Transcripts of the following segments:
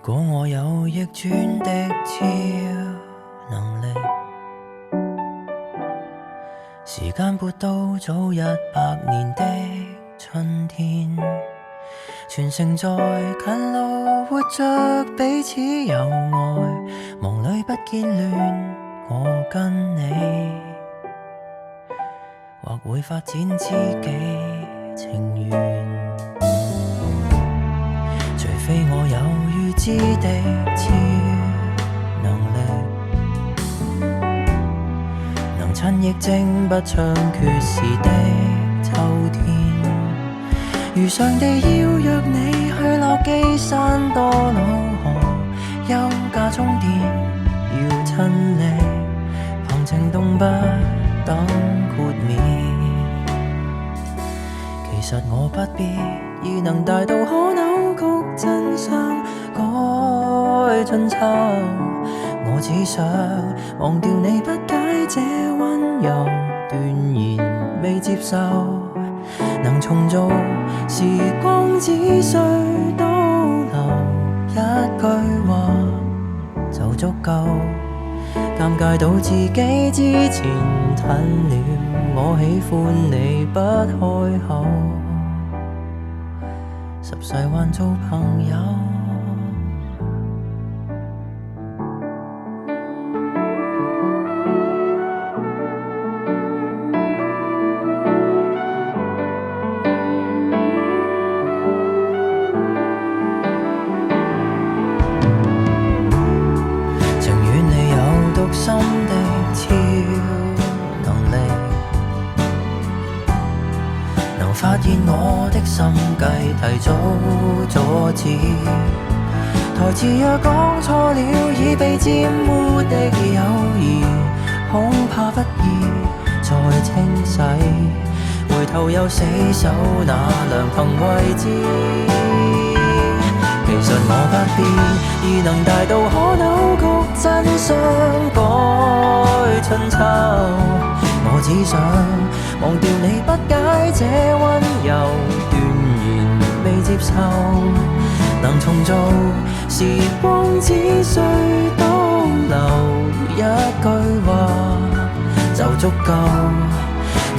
果我有逆轉的超能力，時間撥到早100年的春天，全城在近路活着，彼此有愛，夢裏不見亂，我跟你或會發展知己情緣，除非我有預知的超能力，能趁疫症不猖獗時的秋天，如上帝邀約你去落基山多瑙河休假充電，要親歷旁情動不等豁免，其實我不必已能大到可扭曲真相改春秋，我只想忘掉你不解這溫柔斷言未接受，能重做時光只需倒流一句話就足夠，尷尬到自己之前褪了我喜歡你不開口，10世還做朋友。心的超能力，能發現我的心計，提早阻止台詞若講錯了已被沾污的友誼，恐怕不易再清洗，回頭又死守那良朋位置，其實我不必已能大到可扭曲真相改春秋，我只想忘掉你不解這溫柔斷言未接受，能重做時光只需倒流一句話就足夠，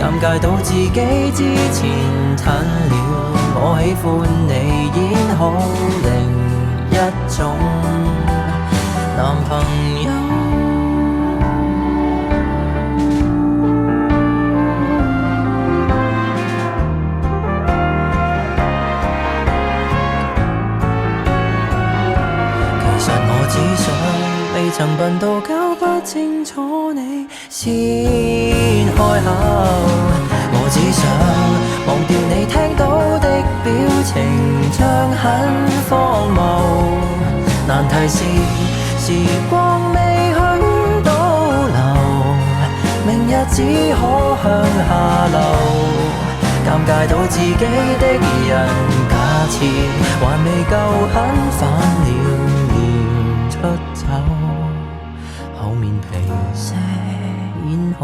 尷尬到自己之前褪了我喜歡你演好另一種男朋友。其實我只想未曾笨到搞不清楚你先開口，我只想忘掉你聽到的表情像很荒謬，難題是時光未許倒流，明日只可向下流，尷尬到自己的人假設還未夠狠，反了面出走，厚面皮些演好